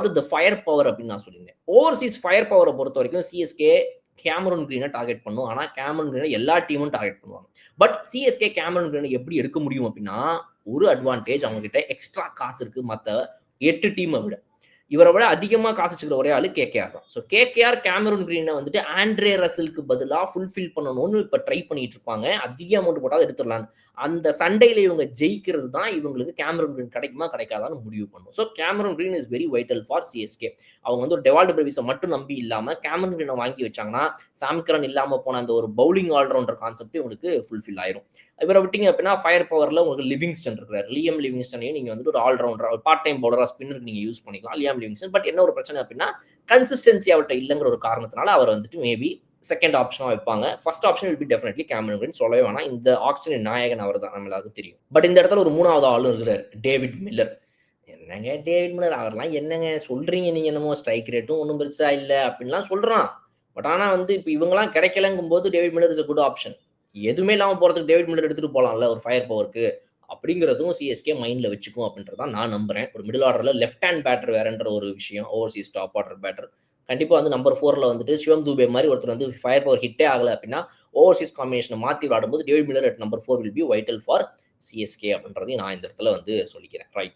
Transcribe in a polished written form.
மூணாவது the fire power அப்படின்னு நான் சொல்லியிருந்தேன். ஓவர்சீஸ் ஃபயர் பவரை பொறுத்த வரைக்கும் சிஎஸ்கே கேமரூன் கிரீனை டார்கெட் பண்ணும். ஆனால் கேமரூன் கிரீனை எல்லா டீமும் டார்கெட் பண்ணுவாங்க. பட் சிஎஸ்கே கேமரூன் கிரீனை எப்படி எடுக்க முடியும் அப்படின்னா, ஒரு அட்வான்டேஜ் அவங்க கிட்ட எக்ஸ்ட்ரா காசு இருக்கு மற்ற 8 டீமை விட. இவரை விட அதிகமாக காசு வச்சுக்கிற ஒரே ஆளு கேகேஆர் தான். ஸோ கேகேஆர் கேமரூன் கிரீனை வந்துட்டு ஆண்ட்ரே ரசலுக்கு பதிலாக ஃபுல்ஃபில் பண்ணணும்னு இப்போ ட்ரை பண்ணிட்டு இருப்பாங்க. அதிக அமௌண்ட் போட்டால் எடுத்துடலான்னு. அந்த சண்டையில் இவங்க ஜெயிக்கிறது தான் இவங்களுக்கு கேமரூன் கிரீன் கிடைக்குமா கிடைக்காதான்னு முடிவு பண்ணும். So Cameron Green is very vital for CSK. அவங்க வந்து ஒரு டெவால்ட் பிரவிஸை மட்டும் நம்பி இல்லாமல் கேமரூன் கிரீனை வாங்கி வச்சாங்கன்னா சாம்கரன் இல்லாமல் போன அந்த ஒரு பவுலிங் ஆல்ரவுண்டர் கான்செப்ட் உங்களுக்கு ஃபுல்ஃபில் ஆயிரும். இவரை விட்டீங்க அப்படின்னா ஃபயர் பவரில் உங்களுக்கு லிவிங்ஸ்டன் இருக்கிறார். லியம் லிவிங்ஸ்டனையும் நீங்கள் வந்துட்டு ஒரு ஆல்ரவுண்டர் ஒரு பார்ட் டைம் பவுலராக ஸ்பின்னருக்கு நீங்கள் யூஸ் பண்ணிக்கலாம் லியம் லிவிங்ஸ்டன். பட் என்ன ஒரு பிரச்சனை அப்படின்னா கன்சிஸ்டன்சி அவர்கிட்ட இல்லைங்கிற ஒரு காரணத்தினால அவர் வந்துட்டு மேபி செகண்ட் ஆப்ஷனாக வைப்பாங்க. First option will be definitely Cameron Green. சொல்லவே வேணாம், இந்த ஆப்ஷனின் நாயகன் அவர் தான், நம்ம எல்லாருக்கும் தெரியும். பட் இந்த இடத்துல ஒரு மூணாவது ஆளும் இருக்கிறார், டேவிட் மில்லர். என்னங்க டேவிட் மில்லர், அவர்லாம் என்னங்க சொல்றீங்க நீங்க? என்னமோ ஸ்ட்ரைக் ரேட்டும் ஒன்றும் பெருசா இல்லை அப்படின்லாம் சொல்றான். பட் ஆனால் வந்து இப்போ இவங்கெல்லாம் கிடைக்கலங்கும் போது David Miller is a good option. எதுவுமே இல்லாமல் போகிறதுக்கு டேவிட் மில்லர் எடுத்துகிட்டு போகலாம்ல ஒரு ஃபயர் பவருக்கு அப்படிங்கிறதும் சிஎஸ்கே மைண்டில் வச்சுக்கும் அப்படின்றதான் நான் நம்புறேன். ஒரு மிடில் ஆர்டரில் லெஃப்ட் ஹேண்ட் பேட்டர் வேறன்ற ஒரு விஷயம், ஓவர்சீஸ் டாப் ஆர்டர் பேட்டர் கண்டிப்பாக வந்து நம்பர் 4ல் வந்துட்டு சிவம் தூபே மாதிரி ஒருத்தர் வந்து ஃபயர் பவர் ஹிட்டே ஆகலை அப்படின்னா ஓவர்சீஸ் காம்பினேஷனை மாற்றி விளையாடும்போது David Miller at number 4 will be vital for CSK அப்படின்றதையும் நான் இந்த இடத்துல வந்து சொல்லிக்கிறேன். ரைட்.